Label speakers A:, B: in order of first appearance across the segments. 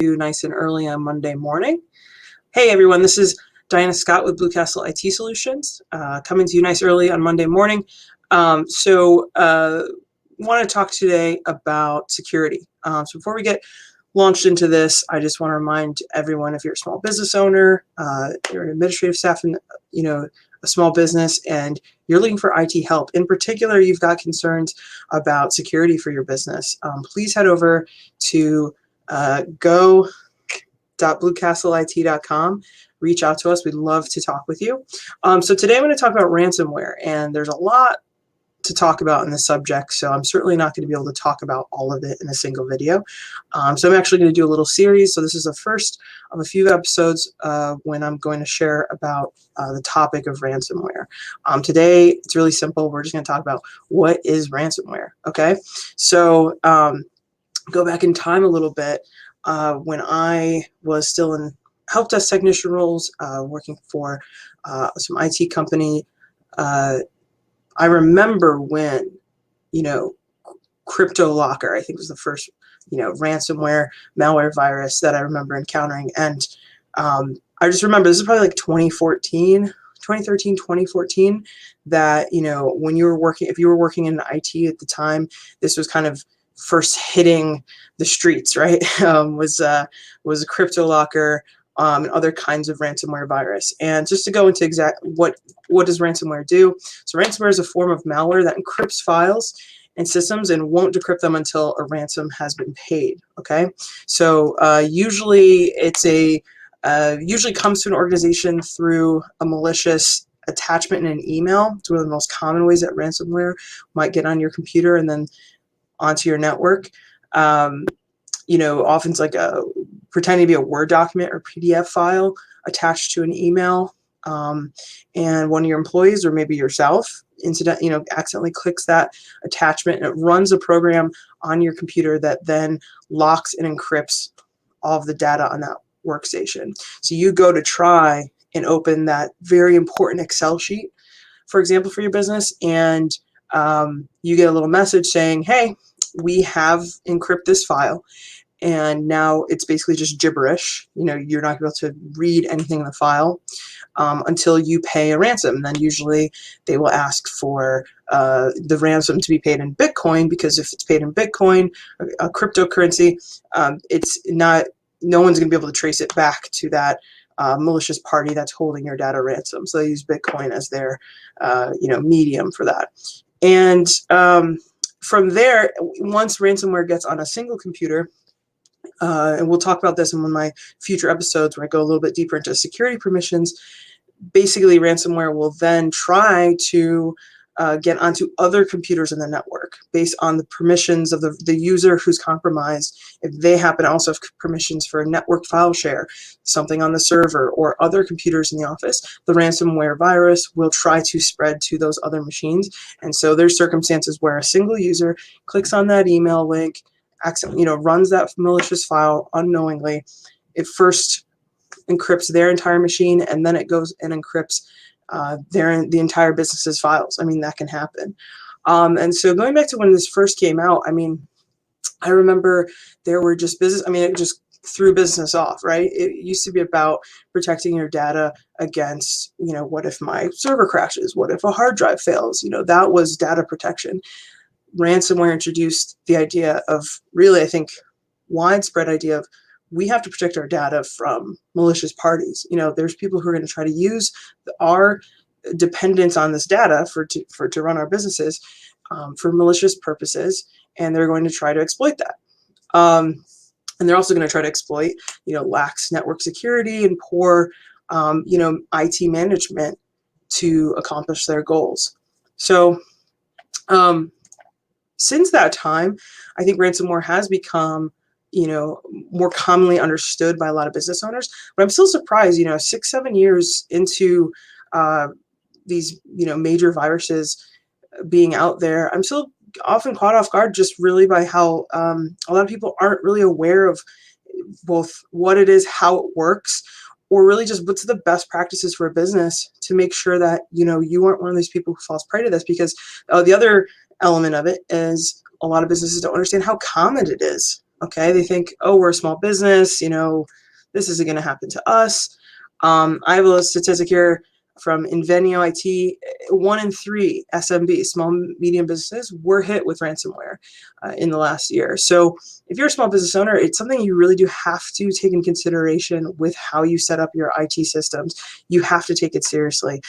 A: you nice and early on Monday morning. Hey everyone, this is Diana Scott with Blue Castle IT Solutions, coming to you nice early on Monday morning. Want to talk today about security. So before we get launched into this, I just want to remind everyone, if you're a small business owner, you're an administrative staff in a small business, and you're looking for IT help, in particular you've got concerns about security for your business, please head over to go.bluecastleIT.com. Reach out to us. We'd love to talk with you. So today I'm going to talk about ransomware, and there's a lot to talk about in this subject, so I'm certainly not going to be able to talk about all of it in a single video. So I'm actually going to do a little series. So this is the first of a few episodes when I'm going to share about the topic of ransomware. Today it's really simple. We're just going to talk about what is ransomware. Okay, so go back in time a little bit. When I was still in help desk technician roles, working for some IT company, I remember when, CryptoLocker, I think, was the first, ransomware malware virus that I remember encountering. And I just remember, this is probably like 2013, 2014, that, when you were working, if you were working in IT at the time, this was kind of first hitting the streets, right? Was a CryptoLocker, and other kinds of ransomware virus. And just to go into what does ransomware do? So ransomware is a form of malware that encrypts files and systems and won't decrypt them until a ransom has been paid. Okay, so usually usually comes to an organization through a malicious attachment in an email. It's one of the most common ways that ransomware might get on your computer and then onto your network. Often it's like pretending to be a Word document or PDF file attached to an email, and one of your employees, or maybe yourself, accidentally clicks that attachment, and it runs a program on your computer that then locks and encrypts all of the data on that workstation. So you go to try and open that very important Excel sheet, for example, for your business, and you get a little message saying, hey, we have encrypted this file, and now it's basically just gibberish. You're not going to be able to read anything in the file until you pay a ransom. And then usually they will ask for the ransom to be paid in Bitcoin, because if it's paid in Bitcoin, a cryptocurrency, no one's going to be able to trace it back to that malicious party that's holding your data ransom. So they use Bitcoin as their medium for that. And from there, once ransomware gets on a single computer, and we'll talk about this in one of my future episodes where I go a little bit deeper into security permissions, basically ransomware will then try to get onto other computers in the network based on the permissions of the user who's compromised. If they happen to also have permissions for a network file share, something on the server, or other computers in the office, the ransomware virus will try to spread to those other machines. And so there's circumstances where a single user clicks on that email link, accidentally, runs that malicious file unknowingly. It first encrypts their entire machine, and then it goes and encrypts the entire business's files. I mean, that can happen. And so going back to when this first came out, I remember there were just it just threw business off, right? It used to be about protecting your data against, what if my server crashes? What if a hard drive fails? That was data protection. Ransomware introduced the idea of, really, I think, widespread idea of, we have to protect our data from malicious parties. There's people who are going to try to use our dependence on this data to run our businesses for malicious purposes, and they're going to try to exploit that. And they're also going to try to exploit, lax network security and poor, IT management to accomplish their goals. So since that time, I think ransomware has become more commonly understood by a lot of business owners. But I'm still surprised, 6-7 years into these major viruses being out there, I'm still often caught off guard just really by how a lot of people aren't really aware of both what it is, how it works, or really just what's the best practices for a business to make sure that you aren't one of these people who falls prey to this. Because the other element of it is, a lot of businesses don't understand how common it is Okay, they think, oh, we're a small business, you know, this isn't going to happen to us. I have a statistic here from Invenio IT. 1 in 3 SMB, small medium businesses, were hit with ransomware in the last year. So if you're a small business owner, it's something you really do have to take in consideration with how you set up your IT systems. You have to take it seriously.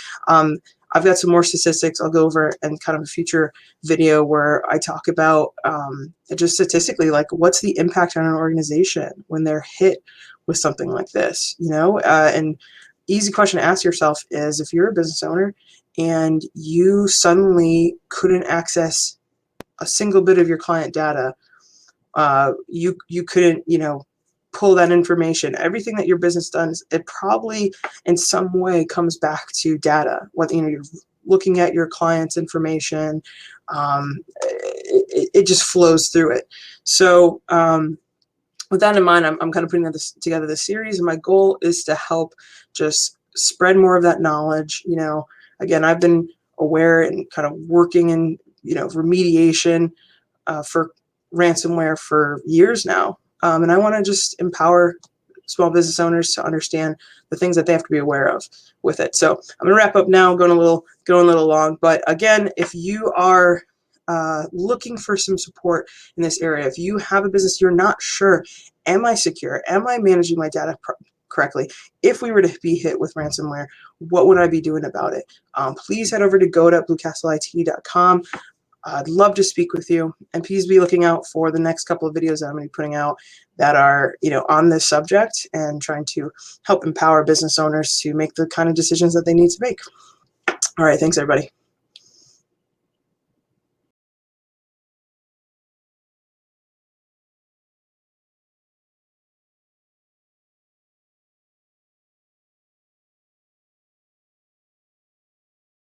A: I've got some more statistics I'll go over in kind of a future video where I talk about just statistically, like what's the impact on an organization when they're hit with something like this, you know? And easy question to ask yourself is, if you're a business owner and you suddenly couldn't access a single bit of your client data, you couldn't, you know, pull that information. Everything that your business does, it probably in some way comes back to data. Whether, you know, you're looking at your client's information, it just flows through it. So with that in mind, I'm kind of putting together this series, and my goal is to help just spread more of that knowledge. You know, again, I've been aware and kind of working in, you know, remediation for ransomware for years now. And I want to just empower small business owners to understand the things that they have to be aware of with it. So I'm going to wrap up now, going a little long. But again, if you are looking for some support in this area, if you have a business, you're not sure, am I secure? Am I managing my data correctly? If we were to be hit with ransomware, what would I be doing about it? Please head over to go.bluecastleIT.com. I'd love to speak with you, and please be looking out for the next couple of videos that I'm going to be putting out that are, you know, on this subject and trying to help empower business owners to make the kind of decisions that they need to make. All right, thanks everybody.